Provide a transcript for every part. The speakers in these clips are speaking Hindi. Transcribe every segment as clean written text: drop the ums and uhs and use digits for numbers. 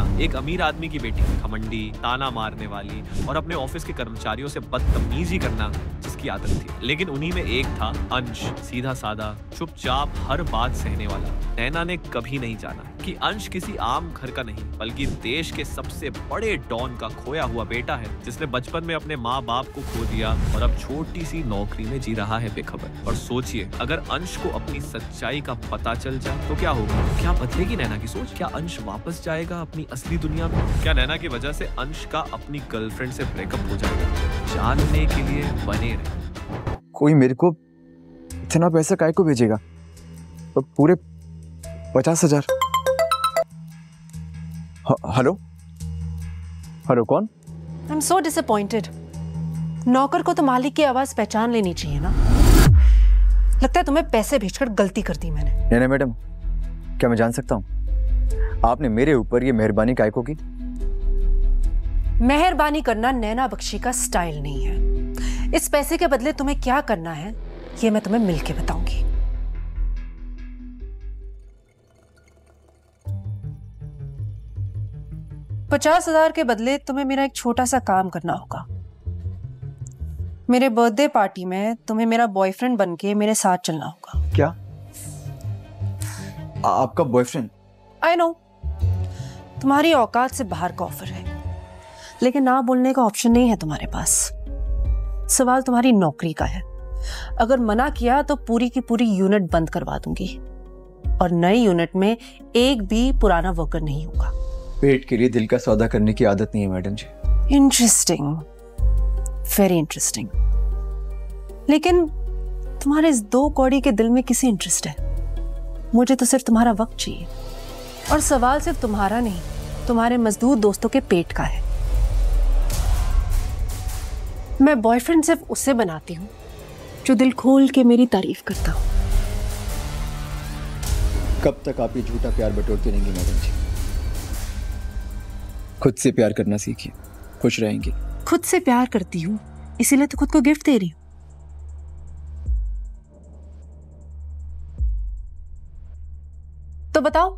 नैना एक अमीर आदमी की बेटी, घमंडी, ताना मारने वाली और अपने ऑफिस के कर्मचारियों से बदतमीजी करना जिसकी आदत थी। लेकिन उन्हीं में एक था अंश, सीधा साधा, चुपचाप हर बात सहने वाला। नैना ने कभी नहीं जाना कि अंश किसी आम घर का नहीं बल्कि देश के सबसे बड़े डॉन का खोया हुआ बेटा है, जिसने बचपन में अपने माँ बाप को खो दिया और अब छोटी सी नौकरी में जी रहा है बेखबर। और सोचिए, अगर अंश को अपनी सच्चाई का पता चल जाए तो क्या होगा? क्या बदलेगी नैना की सोच? क्या अंश वापस जाएगा अपनी असली दुनिया में? क्या नैना की वजह से अंश का अपनी गर्लफ्रेंड से ब्रेकअप हो जाएगा? जानने के लिए बने रहे। कोई मेरे को इतना पैसा काय को भेजेगा? तो पूरे 50,000। हेलो हेलो, कौन? I am so disappointed. नौकर को तो मालिक की आवाज पहचान लेनी चाहिए ना। लगता है तुम्हें पैसे भेजकर गलती कर दी मैंने। नहीं मैडम, क्या मैं जान सकता हूँ आपने मेरे ऊपर ये मेहरबानी काय को की? मेहरबानी करना नैना बख्शी का स्टाइल नहीं है। इस पैसे के बदले तुम्हें क्या करना है ये मैं तुम्हें मिलके बताऊंगी। $50,000 के बदले तुम्हें मेरा एक छोटा सा काम करना होगा। मेरे बर्थडे पार्टी में तुम्हें मेरा बॉयफ्रेंड बनके मेरे साथ चलना होगा। क्या? आपका बॉयफ्रेंड? आई नो, तुम्हारी औकात से बाहर का ऑफर है, लेकिन ना बोलने का ऑप्शन नहीं है तुम्हारे पास। सवाल तुम्हारी नौकरी का है। अगर मना किया तो पूरी की पूरी यूनिट बंद करवा दूंगी और नई यूनिट में एक भी पुराना वर्कर नहीं होगा। पेट के लिए दिल का सौदा करने की आदत नहीं है madam ji. Interesting, very interesting. लेकिन तुम्हारे इस 2 कौड़ी के दिल में किसी इंटरेस्ट है? मुझे तो सिर्फ तुम्हारा वक्त चाहिए, और सवाल सिर्फ तुम्हारा नहीं, तुम्हारे मजदूर दोस्तों के पेट का है। मैं बॉयफ्रेंड सिर्फ उससे बनाती हूँ जो दिल खोल के मेरी तारीफ करता हो। कब तक आप ये झूठा प्यार बटोरते रहेंगे मैडम जी? खुद से प्यार करना सीखिए, खुश रहेंगे। खुद से प्यार करती हूँ, इसीलिए तो खुद को गिफ्ट दे रही हूँ। तो बताओ,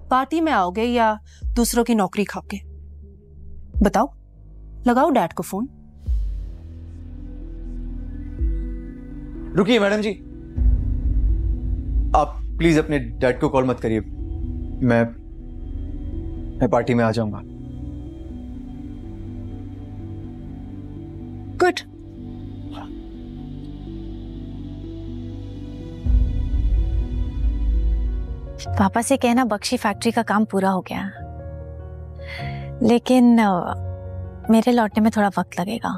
पार्टी में आओगे या दूसरों की नौकरी खाओगे? बताओ, लगाओ डैड को फोन। रुकिए मैडम जी, आप प्लीज अपने डैड को कॉल मत करिए। मैं पार्टी में आ जाऊंगा। गुड। पापा से कहना बख्शी फैक्ट्री का काम पूरा हो गया, लेकिन मेरे लौटने में थोड़ा वक्त लगेगा।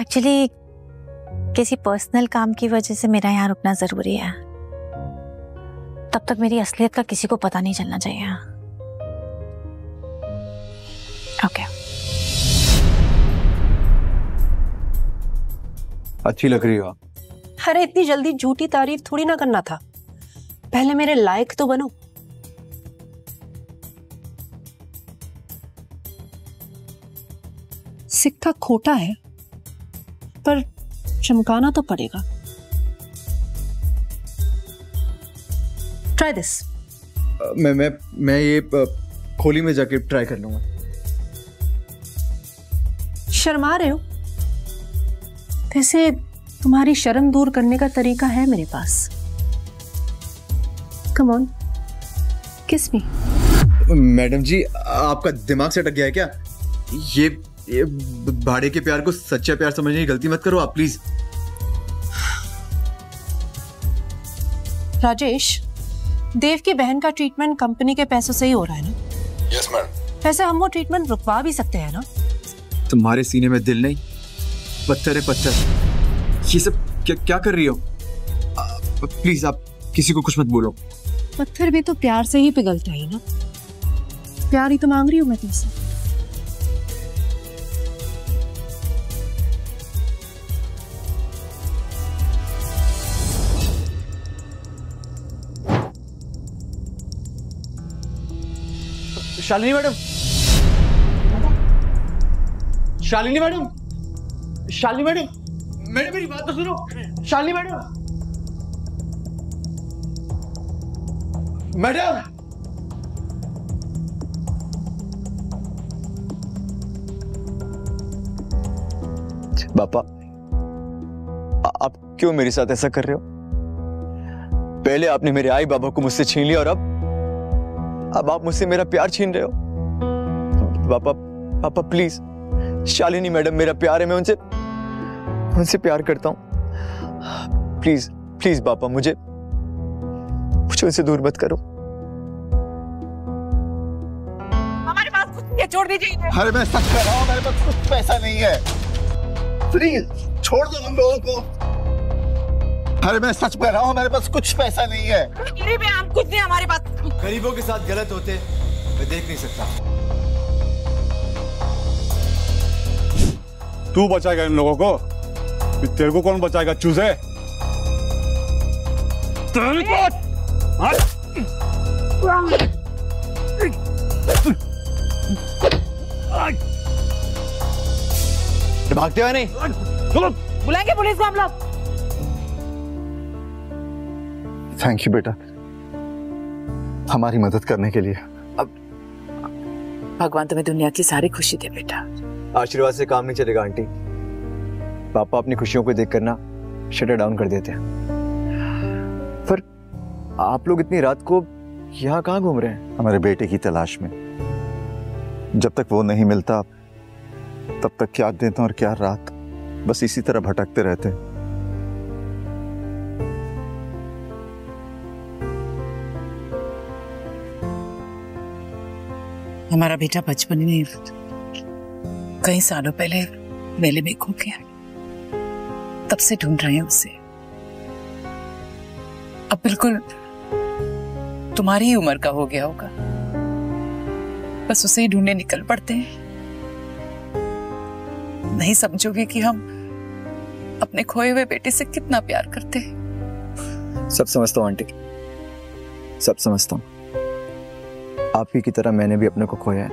एक्चुअली किसी पर्सनल काम की वजह से मेरा यहाँ रुकना जरूरी है। तब तक मेरी असलियत का किसी को पता नहीं चलना चाहिए। ओके। अच्छी लग रही हो आप। अरे इतनी जल्दी झूठी तारीफ थोड़ी ना करना था, पहले मेरे लायक तो बनो। सिक्का खोटा है पर चमकाना तो पड़ेगा। Try this. मैं ये खोली में जाके ट्राई कर लूंगा। शर्मा रहे हो? वैसे तुम्हारी शर्म दूर करने का तरीका है मेरे पास। कम ऑन, किस मी। मैडम जी, आपका दिमाग से अटक गया है क्या? ये भाड़े के प्यार को सच्चा प्यार समझने की गलती मत करो आप प्लीज। राजेश, देव की बहन का ट्रीटमेंट कंपनी के पैसों से ही हो रहा है ना? Yes madam. वैसे हम वो ट्रीटमेंट रुकवा भी सकते हैं ना? तुम्हारे सीने में दिल नहीं, पत्थर है पत्थर। ये सब क्या कर रही हो? प्लीज आप किसी को कुछ मत बोलो। पत्थर भी तो प्यार से ही पिघलता है ना। प्यार ही तो मांग रही हूँ मैं तुमसे। Shalini madam, Shalini madam, Shalini madam, मेरी बात तो सुनो। शालिनी मैडम, मैडम, पापा, आप क्यों मेरे साथ ऐसा कर रहे हो? पहले आपने मेरे आई बाबा को मुझसे छीन लिया और अब आप मुझसे मेरा प्यार छीन रहे हो। पापा, पापा प्लीज, शालिनी मैडम मेरा प्यार है, मैं उनसे प्यार करता हूं। प्लीज प्लीज पापा, मुझे उनसे दूर मत करो। हमारे पास कुछ नहीं है, छोड़ दीजिए। अरे मैं सच कह रहा हूँ, मेरे पास कुछ पैसा नहीं है, प्लीज छोड़ दो हम लोगों को। अरे मैं सच कह रहा हूँ, मेरे पास कुछ पैसा नहीं है। गरीब है हम, कुछ नहीं हमारे पास। गरीबों के साथ गलत होते मैं देख नहीं सकता। तू बचाएगा इन लोगों को? तेरे को कौन बचाएगा चूजे? तेरी बात भागते हुए नहीं, बुलाएंगे पुलिस को हम लोग। थैंक यू बेटा, हमारी मदद करने के लिए। भगवान तुम्हें दुनिया की सारी खुशी दे बेटा। आशीर्वाद से काम नहीं चलेगा आंटी। पापा अपनी खुशियों को देख कर ना शटर डाउन कर देते हैं। पर आप लोग इतनी रात को यहाँ कहाँ घूम रहे हैं? हमारे बेटे की तलाश में। जब तक वो नहीं मिलता तब तक क्या दिन और क्या रात बस इसी तरह भटकते रहते। हमारा बेटा बचपन में कई सालों पहले मेले में खो गया, तब से ढूंढ रहे हैं उसे। अब बिल्कुल तुम्हारी ही उम्र का हो गया होगा, बस उसे ही ढूंढने निकल पड़ते हैं। नहीं समझोगे कि हम अपने खोए हुए बेटे से कितना प्यार करते हैं। सब समझता हूँ आंटी, सब समझता हूँ। आप ही की तरह मैंने भी अपने को खोया है।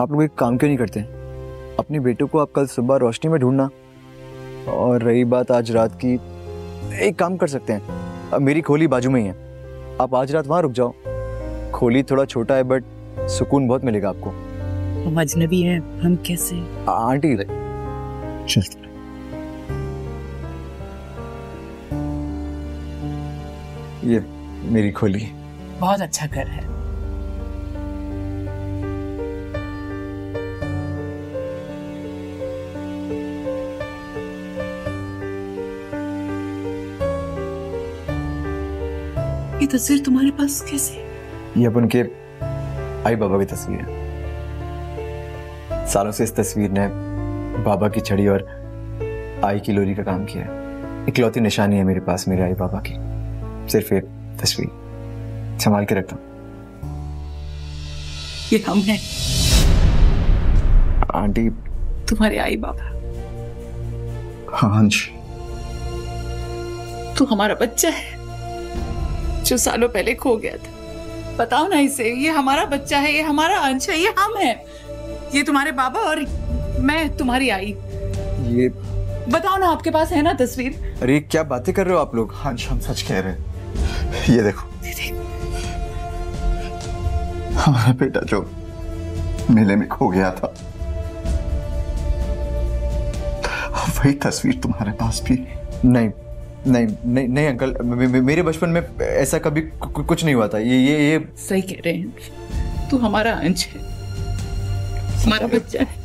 आप लोग एक काम क्यों नहीं करते? अपने बेटे को आप कल सुबह रोशनी में ढूंढना। और रही बात आज रात की, एक काम कर सकते हैं, अब मेरी खोली बाजू में ही है, आप आज रात वहां रुक जाओ। खोली थोड़ा छोटा है बट सुकून बहुत मिलेगा आपको। हम अजनबी हैं, हम कैसे? आंटी चलते। ये मेरी खोली। बहुत अच्छा घर है। ये तस्वीर तुम्हारे पास कैसे? ये अपन के आई बाबा की तस्वीर है। सालों से इस तस्वीर ने बाबा की छड़ी और आई की लोरी का काम किया है। इकलौती निशानी है मेरे पास मेरे आई बाबा की, सिर्फ एक तस्वीर संभाल के रखता हूं। ये हम हैं आंटी। तुम्हारे आई बाबा। हाँ जी, तू हमारा बच्चा है जो सालों पहले खो गया था। बताओ ना इसे, ये हमारा बच्चा है, ये हमारा अंश है, ये हम हैं। ये तुम्हारे बाबा और मैं तुम्हारी आई। ये बताओ ना, आपके पास है ना तस्वीर? अरे क्या बातें कर रहे हो आप लोग? हाँ जी, हम सच कह रहे हैं। ये देखो, हमारा बेटा जो मेले में खो गया था, वही तस्वीर तुम्हारे पास भी? नहीं नहीं नहीं नहीं अंकल, मेरे बचपन में ऐसा कभी कुछ नहीं हुआ था। ये सही कह रहे हैं, तू हमारा अंश है, हमारा बच्चा है।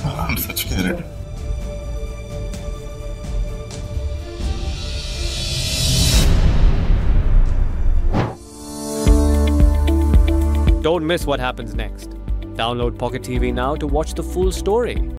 हम सच कह रहे हैं। Don't miss what happens next. Download Pocket TV now to watch the full story.